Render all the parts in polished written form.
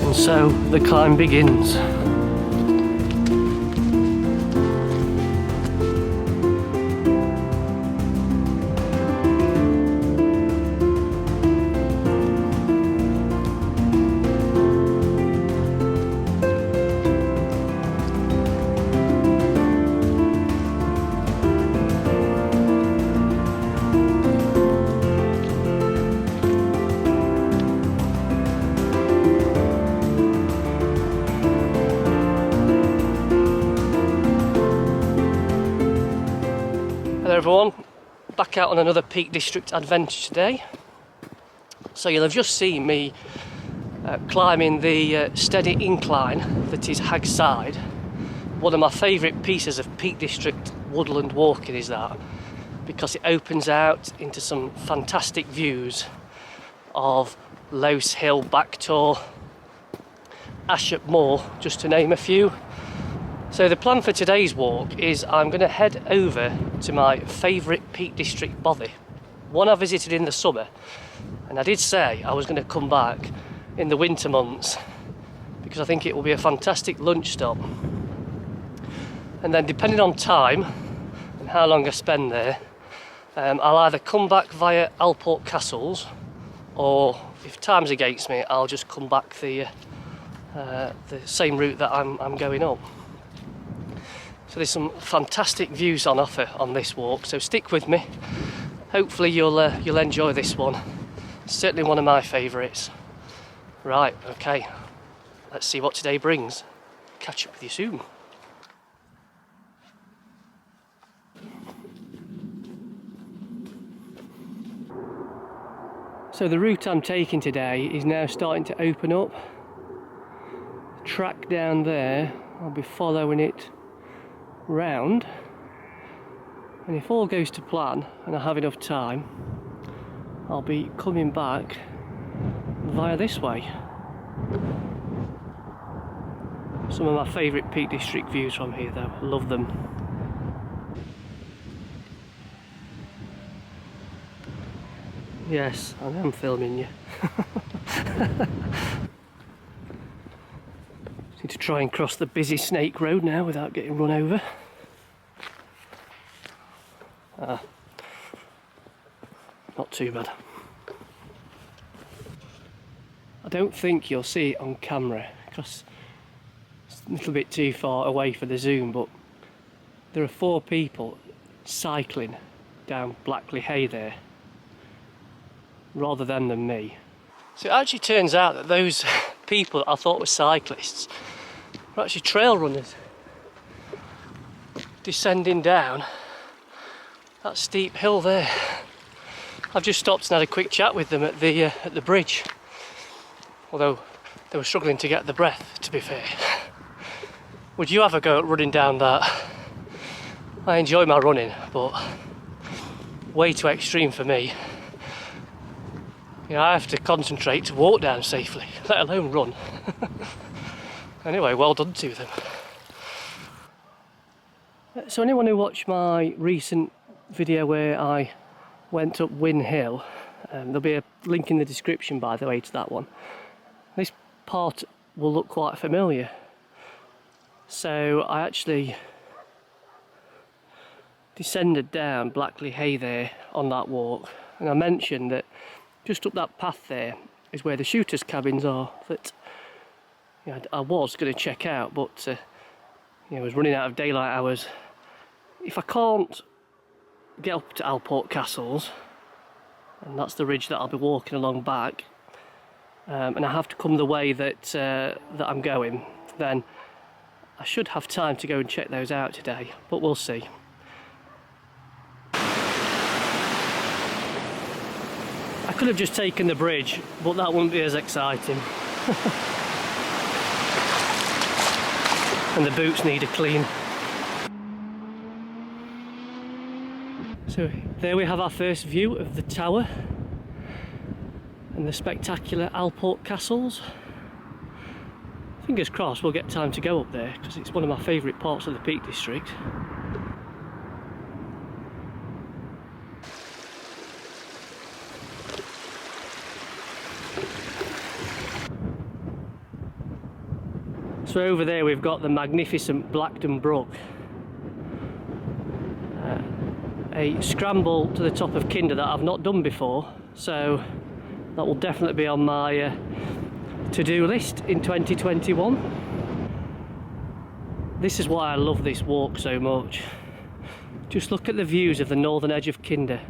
And so the climb begins. Hello everyone, back out on another Peak District adventure today. So you'll have just seen me climbing the steady incline that is Hag's Side. One of my favourite pieces of Peak District woodland walking is that, because it opens out into some fantastic views of Lose Hill, Backtor, Ashop Moor, just to name a few. So the plan for today's walk is I'm going to head over to my favourite Peak District bothy, one I visited in the summer, and I did say I was going to come back in the winter months because I think it will be a fantastic lunch stop. And then depending on time and how long I spend there, I'll either come back via Alport Castles, or if time's against me, I'll just come back the same route that I'm going up. So there's some fantastic views on offer on this walk, so stick with me. Hopefully you'll enjoy this one. It's certainly one of my favourites. Right, okay, let's see what today brings. Catch up with you soon. So the route I'm taking today is now starting to open up. The track down there, I'll be following it round, and if all goes to plan and I have enough time, I'll be coming back via this way. Some of my favourite Peak District views from here though, love them. Yes, I am filming you. Need to try and cross the busy Snake Road now without getting run over. Not too bad. I don't think you'll see it on camera because it's a little bit too far away for the zoom, but there are 4 people cycling down Blackley Hay there rather than me. So it actually turns out that those people I thought were cyclists are actually trail runners descending down that steep hill there. I've just stopped and had a quick chat with them at the bridge, although they were struggling to get the breath, to be fair. Would you ever go running down that? I enjoy my running, but way too extreme for me. You know, I have to concentrate to walk down safely, let alone run. Anyway, well done to them. So anyone who watched my recent video where I went up Win Hill, there'll be a link in the description by the way to that one. This part will look quite familiar. So I actually descended down Blackley Hay there on that walk, and I mentioned that just up that path there is where the shooters' cabins are that, you know, I was going to check out, but you know, I was running out of daylight hours. If I can't get up to Alport Castles, and that's the ridge that I'll be walking along back, and I have to come the way that I'm going, then I should have time to go and check those out today, but we'll see. I could have just taken the bridge, but that wouldn't be as exciting. And the boots need a clean. So there we have our first view of the tower and the spectacular Alport Castles. Fingers crossed we'll get time to go up there because it's one of my favourite parts of the Peak District. So over there we've got the magnificent Blackton Brook. A scramble to the top of Kinder that I've not done before, so that will definitely be on my to-do list in 2021. This is why I love this walk so much. Just look at the views of the northern edge of Kinder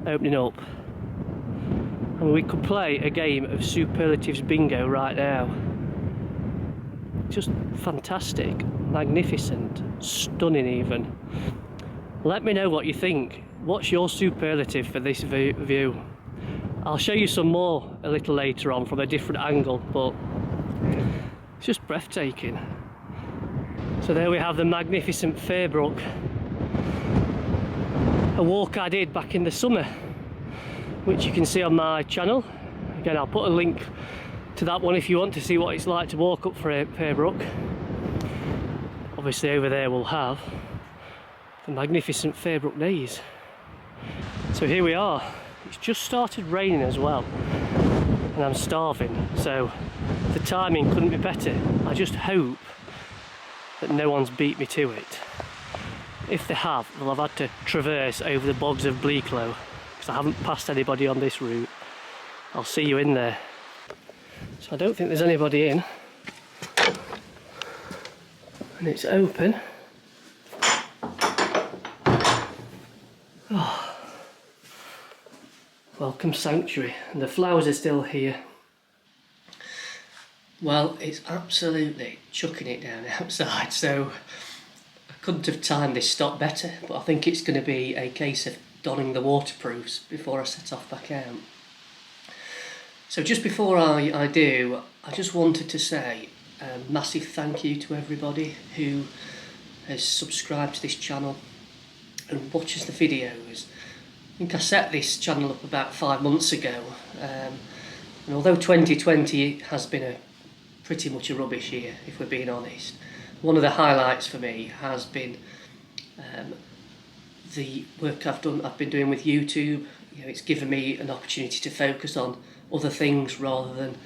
opening up. I mean, we could play a game of superlatives bingo right now. Just fantastic, magnificent, stunning even. Let me know what you think. What's your superlative for this view? I'll show you some more a little later on from a different angle, but it's just breathtaking. So there we have the magnificent Fairbrook. A walk I did back in the summer, which you can see on my channel. Again, I'll put a link to that one if you want to see what it's like to walk up Fairbrook. Obviously over there we'll have the magnificent Fairbrook Naze. So here we are. It's just started raining as well, and I'm starving, so the timing couldn't be better. I just hope that no one's beat me to it. If they have, they'll have had to traverse over the bogs of Bleak, because I haven't passed anybody on this route. I'll see you in there. So I don't think there's anybody in, and it's open. Oh. Welcome sanctuary, and the flowers are still here. Well, it's absolutely chucking it down outside, so I couldn't have timed this stop better, but I think it's going to be a case of donning the waterproofs before I set off back out. So just before I do, I just wanted to say a massive thank you to everybody who has subscribed to this channel and watches the videos. I think I set this channel up about 5 months ago, and although 2020 has been pretty much a rubbish year, if we're being honest, one of the highlights for me has been the work I've been doing with YouTube. You know, it's given me an opportunity to focus on other things rather than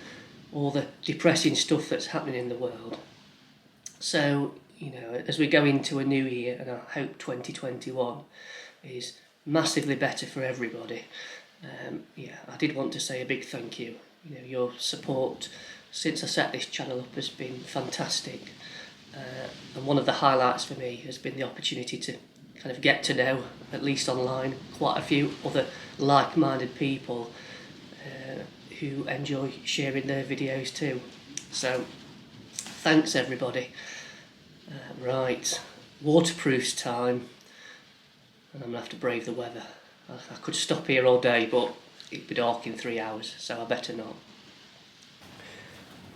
all the depressing stuff that's happening in the world. So, you know, as we go into a new year, and I hope 2021 is massively better for everybody, yeah, I did want to say a big thank you. You know, your support since I set this channel up has been fantastic, and one of the highlights for me has been the opportunity to kind of get to know, at least online, quite a few other like-minded people who enjoy sharing their videos too. So thanks everybody. Right, waterproofs time, and I'm gonna have to brave the weather. I could stop here all day, but it'd be dark in 3 hours, so I better not.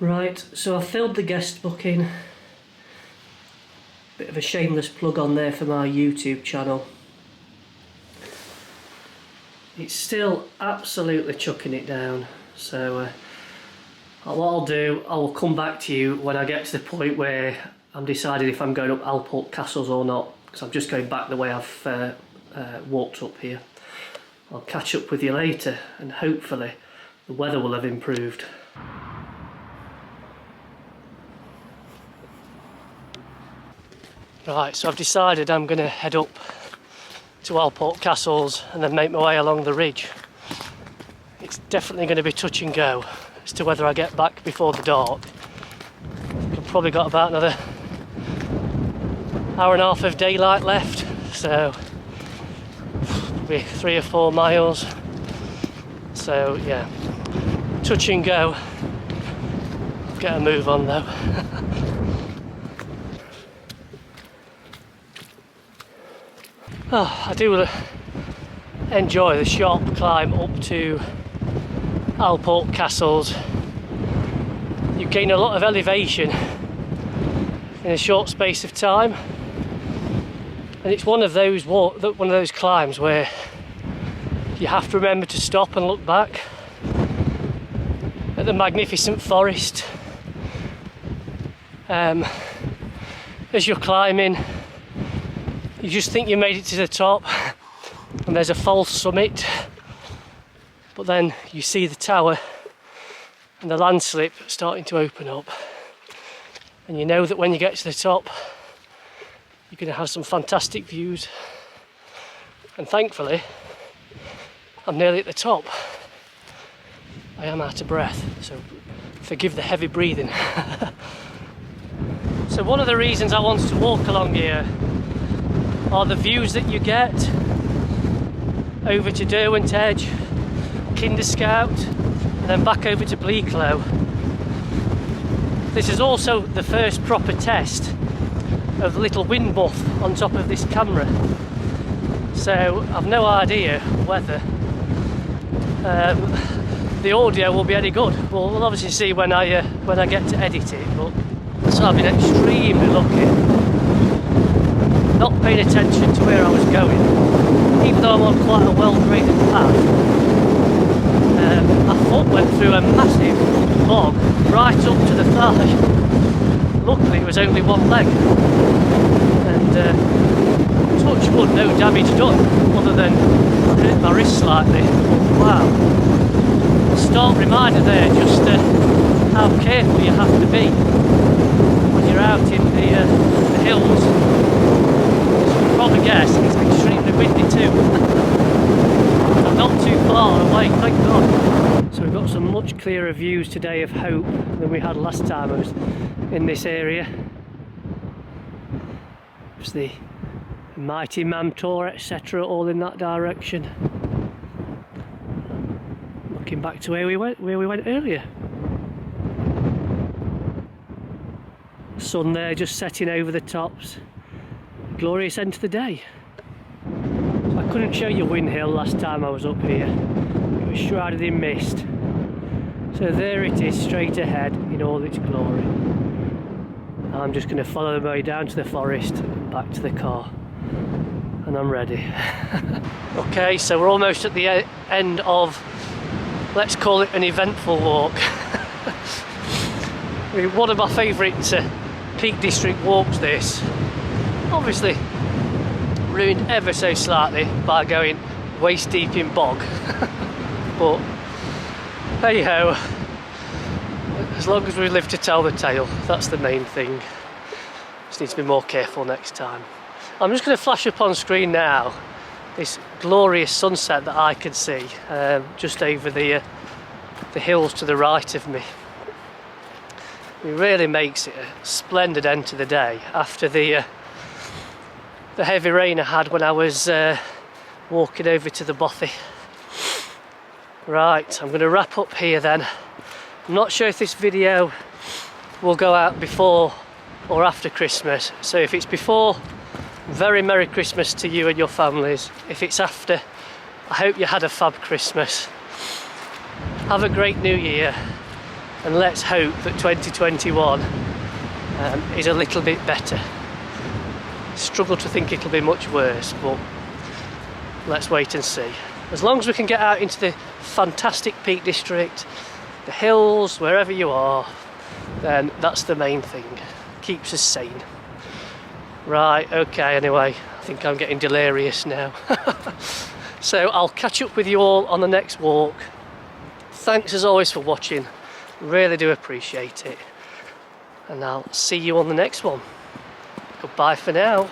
Right, so I filled the guest booking. Bit of a shameless plug on there for my YouTube channel. It's still absolutely chucking it down, so what I'll do, I will come back to you when I get to the point where I'm decided if I'm going up Alport Castles or not, because I'm just going back the way I've walked up here. I'll catch up with you later, and hopefully the weather will have improved. Right, so I've decided I'm going to head up to Alport Castles and then make my way along the ridge. It's definitely going to be touch and go as to whether I get back before the dark. I've probably got about another hour and a half of daylight left, so probably 3 or 4 miles. So yeah, touch and go. Get a move on though. Oh, I do enjoy the sharp climb up to Alport Castles. You gain a lot of elevation in a short space of time, and it's one of those climbs where you have to remember to stop and look back at the magnificent forest. As you're climbing, you just think you made it to the top and there's a false summit, but then you see the tower and the landslip starting to open up, and you know that when you get to the top you're going to have some fantastic views. And thankfully I'm nearly at the top. I am out of breath, so forgive the heavy breathing. So one of the reasons I wanted to walk along here are the views that you get over to Derwent Edge, Kinder Scout, and then back over to Bleak. This is also the first proper test of the little wind muff on top of this camera, so I've no idea whether the audio will be any good. We'll obviously see when I get to edit it. But so I've been extremely lucky, not paying attention to where I was going, even though I'm on quite a well-graded path. My foot went through a massive bog right up to the thigh. Luckily it was only one leg, and touch wood, no damage done, other than I hurt my wrist slightly. Wow. Stark reminder there just how careful you have to be when you're out in the hills. As you can probably guess, it's extremely windy too. I'm not too far away, thank God. So we've got some much clearer views today of Hope than we had last time I was in this area. There's the mighty Mamtor, etc., all in that direction. Looking back to where we went earlier. Sun there just setting over the tops. Glorious end to the day. So I couldn't show you Win Hill last time I was up here. It was shrouded in mist. So there it is, straight ahead in all its glory. I'm just going to follow my way down to the forest and back to the car. And I'm ready. Okay, so we're almost at the end of, let's call it an eventful walk. One of my favourite Peak District walks this. Obviously ruined ever so slightly by going waist deep in bog. But hey ho, as long as we live to tell the tale, that's the main thing. Just need to be more careful next time. I'm just going to flash up on screen now this glorious sunset that I can see just over the hills to the right of me. It really makes it a splendid end to the day after the heavy rain I had when I was walking over to the Bothy. Right, I'm going to wrap up here then. I'm not sure if this video will go out before or after Christmas, so if it's before, very Merry Christmas to you and your families. If it's after, I hope you had a fab Christmas. Have a great new year, and let's hope that 2021 is a little bit better. Struggle to think it'll be much worse, but let's wait and see. As long as we can get out into the fantastic Peak District, the hills, wherever you are, then that's the main thing. Keeps us sane. Right, okay, anyway, I think I'm getting delirious now. So I'll catch up with you all on the next walk. Thanks as always for watching, really do appreciate it. And I'll see you on the next one. Goodbye for now.